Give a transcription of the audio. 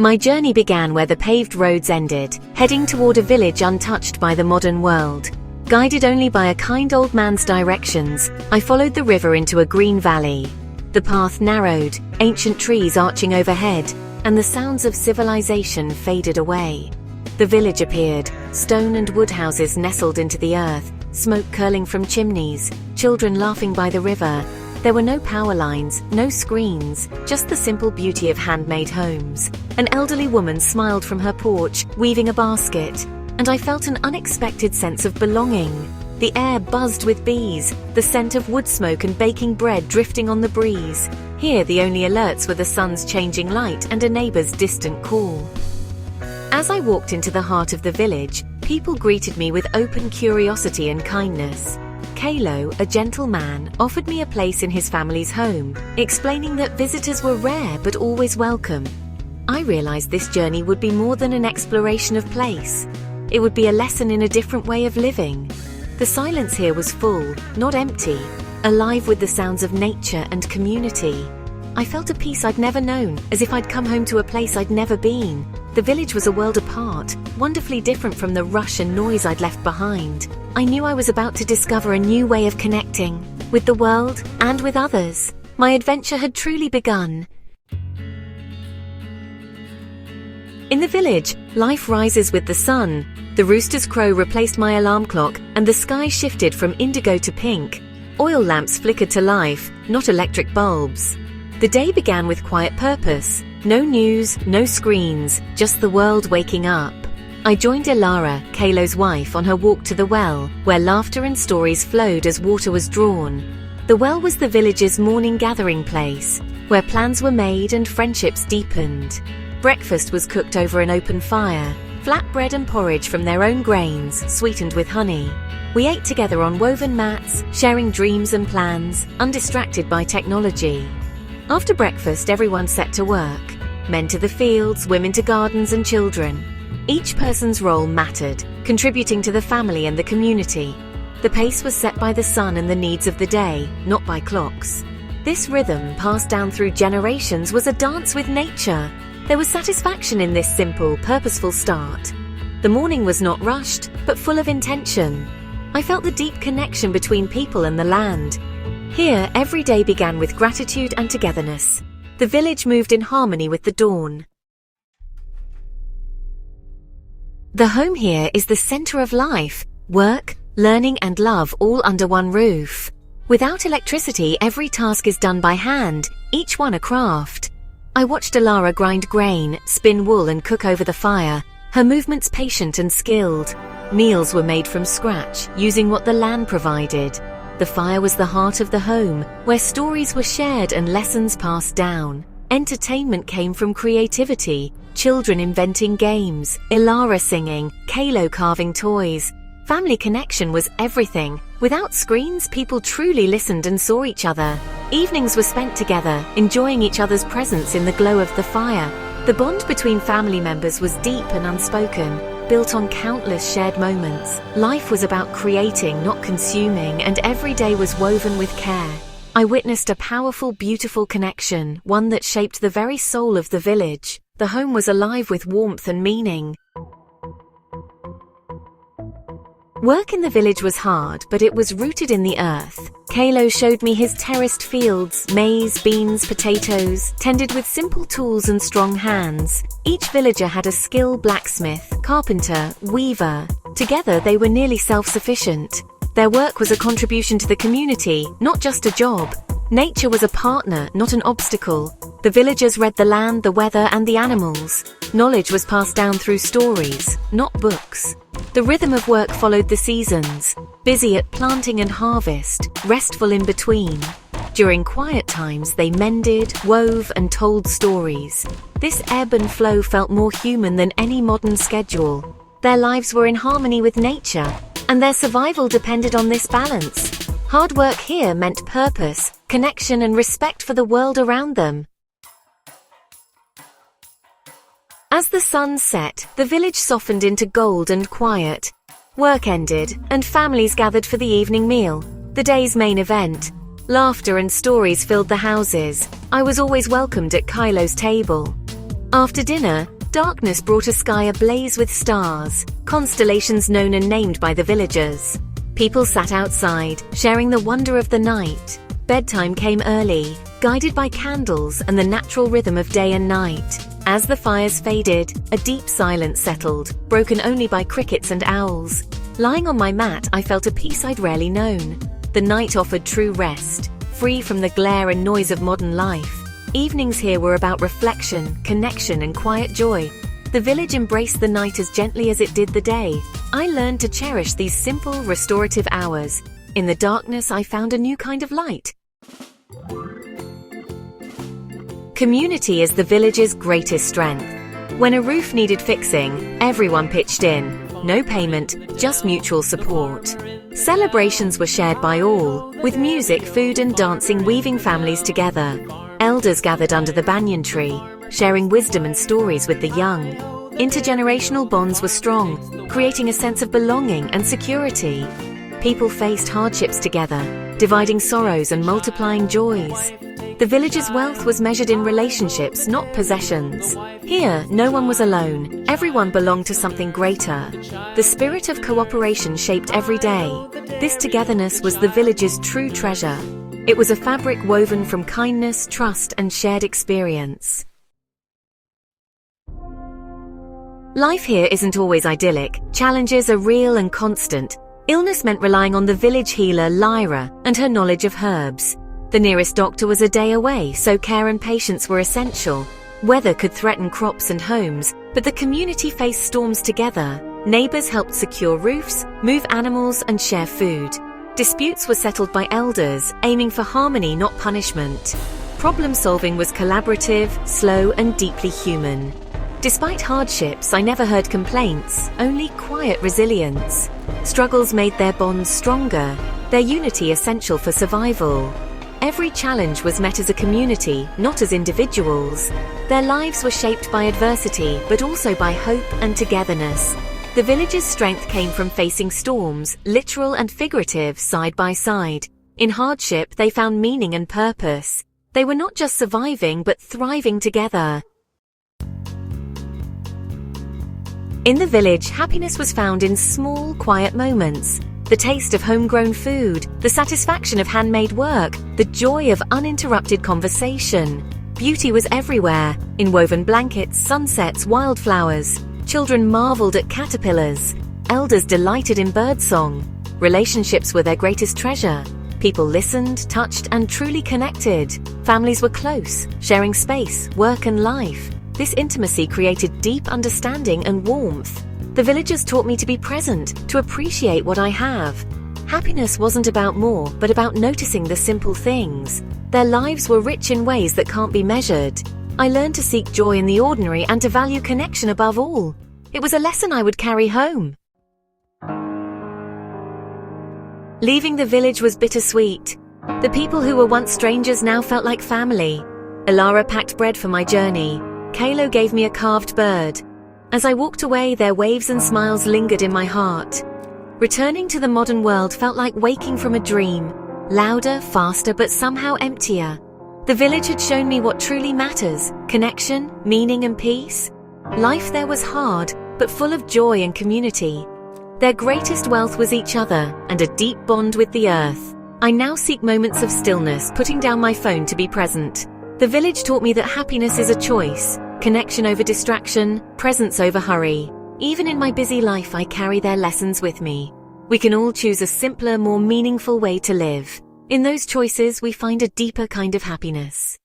My journey began where the paved roads ended, heading toward a village untouched by the modern world. Guided only by a kind old man's directions, I followed the river into a green valley. The path narrowed, ancient trees arching overhead, and the sounds of civilization faded away. The village appeared, stone and wood houses nestled into the earth, smoke curling from chimneys, children laughing by the river. There were no power lines, no screens, just the simple beauty of handmade homes. An elderly woman smiled from her porch, weaving a basket, and I felt an unexpected sense of belonging. The air buzzed with bees, the scent of wood smoke and baking bread drifting on the breeze. Here the only alerts were the sun's changing light and a neighbor's distant call. As I walked into the heart of the village, people greeted me with open curiosity and kindness. Kalo, a gentle man, offered me a place in his family's home, explaining that visitors were rare but always welcome. I realized this journey would be more than an exploration of place. It would be a lesson in a different way of living. The silence here was full, not empty, alive with the sounds of nature and community. I felt a peace I'd never known, as if I'd come home to a place I'd never been. The village was a world apart, wonderfully different from the rush and noise I'd left behind. I knew I was about to discover a new way of connecting, with the world and with others. My adventure had truly begun. In the village, life rises with the sun. The rooster's crow replaced my alarm clock, and the sky shifted from indigo to pink. Oil lamps flickered to life, not electric bulbs. The day began with quiet purpose. No news, no screens, just the world waking up. I joined Ilara, Kalo's wife, on her walk to the well, where laughter and stories flowed as water was drawn. The well was the village's morning gathering place, where plans were made and friendships deepened. Breakfast was cooked over an open fire, flatbread and porridge from their own grains, sweetened with honey. We ate together on woven mats, sharing dreams and plans, undistracted by technology. After breakfast, everyone set to work. Men to the fields, women to gardens and children. Each person's role mattered, contributing to the family and the community. The pace was set by the sun and the needs of the day, not by clocks. This rhythm, passed down through generations, was a dance with nature. There was satisfaction in this simple, purposeful start. The morning was not rushed, but full of intention. I felt the deep connection between people and the land. Here, every day began with gratitude and togetherness. The village moved in harmony with the dawn. The home here is the center of life, work, learning and love all under one roof. Without electricity, every task is done by hand, each one a craft. I watched Ilara grind grain, spin wool and cook over the fire, her movements patient and skilled. Meals were made from scratch, using what the land provided. The fire was the heart of the home, where stories were shared and lessons passed down. Entertainment came from creativity, children inventing games, Ilara singing, Kalo carving toys. Family connection was everything. Without screens, people truly listened and saw each other. Evenings were spent together, enjoying each other's presence in the glow of the fire. The bond between family members was deep and unspoken, built on countless shared moments. Life was about creating, not consuming, and every day was woven with care. I witnessed a powerful, beautiful connection, one that shaped the very soul of the village. The home was alive with warmth and meaning. Work in the village was hard, but it was rooted in the earth. Kalo showed me his terraced fields, maize, beans, potatoes, tended with simple tools and strong hands. Each villager had a skilled blacksmith, carpenter, weaver. Together they were nearly self-sufficient. Their work was a contribution to the community, not just a job. Nature was a partner, not an obstacle. The villagers read the land, the weather, and the animals. Knowledge was passed down through stories, not books. The rhythm of work followed the seasons, busy at planting and harvest, restful in between. During quiet times, they mended, wove, and told stories. This ebb and flow felt more human than any modern schedule. Their lives were in harmony with nature, and their survival depended on this balance. Hard work here meant purpose, connection, and respect for the world around them. As the sun set, the village softened into gold and quiet. Work ended, and families gathered for the evening meal, the day's main event. Laughter and stories filled the houses. I was always welcomed at Kalo's table. After dinner, darkness brought a sky ablaze with stars, constellations known and named by the villagers. People sat outside, sharing the wonder of the night. Bedtime came early, guided by candles and the natural rhythm of day and night. As the fires faded, a deep silence settled, broken only by crickets and owls. Lying on my mat, I felt a peace I'd rarely known. The night offered true rest, free from the glare and noise of modern life. Evenings here were about reflection, connection, and quiet joy. The village embraced the night as gently as it did the day. I learned to cherish these simple, restorative hours. In the darkness, I found a new kind of light. Community is the village's greatest strength. When a roof needed fixing, everyone pitched in. No payment, just mutual support. Celebrations were shared by all, with music, food, and dancing weaving families together. Elders gathered under the banyan tree, sharing wisdom and stories with the young. Intergenerational bonds were strong, creating a sense of belonging and security. People faced hardships together, dividing sorrows and multiplying joys. The village's wealth was measured in relationships, not possessions. Here, no one was alone. Everyone belonged to something greater. The spirit of cooperation shaped every day. This togetherness was the village's true treasure. It was a fabric woven from kindness, trust, and shared experience. Life here isn't always idyllic. Challenges are real and constant. Illness meant relying on the village healer, Lyra, and her knowledge of herbs. The nearest doctor was a day away, so care and patience were essential. Weather could threaten crops and homes, but the community faced storms together. Neighbors helped secure roofs, move animals, and share food. Disputes were settled by elders, aiming for harmony, not punishment. Problem-solving was collaborative, slow, and deeply human. Despite hardships, I never heard complaints, only quiet resilience. Struggles made their bonds stronger, their unity essential for survival. Every challenge was met as a community, not as individuals. Their lives were shaped by adversity, but also by hope and togetherness. The village's strength came from facing storms, literal and figurative, side by side. In hardship, they found meaning and purpose. They were not just surviving, but thriving together. In the village, happiness was found in small, quiet moments. The taste of homegrown food, the satisfaction of handmade work, the joy of uninterrupted conversation. Beauty was everywhere, in woven blankets, sunsets, wildflowers. Children marveled at caterpillars. Elders delighted in birdsong. Relationships were their greatest treasure. People listened, touched, and truly connected. Families were close, sharing space, work, and life. This intimacy created deep understanding and warmth. The villagers taught me to be present, to appreciate what I have. Happiness wasn't about more, but about noticing the simple things. Their lives were rich in ways that can't be measured. I learned to seek joy in the ordinary and to value connection above all. It was a lesson I would carry home. Leaving the village was bittersweet. The people who were once strangers now felt like family. Ilara packed bread for my journey. Kalo gave me a carved bird. As I walked away, their waves and smiles lingered in my heart. Returning to the modern world felt like waking from a dream. Louder, faster, but somehow emptier. The village had shown me what truly matters: connection, meaning, and peace. Life there was hard, but full of joy and community. Their greatest wealth was each other and a deep bond with the earth. I now seek moments of stillness, putting down my phone to be present. The village taught me that happiness is a choice. Connection over distraction, presence over hurry. Even in my busy life, I carry their lessons with me. We can all choose a simpler, more meaningful way to live. In those choices, we find a deeper kind of happiness.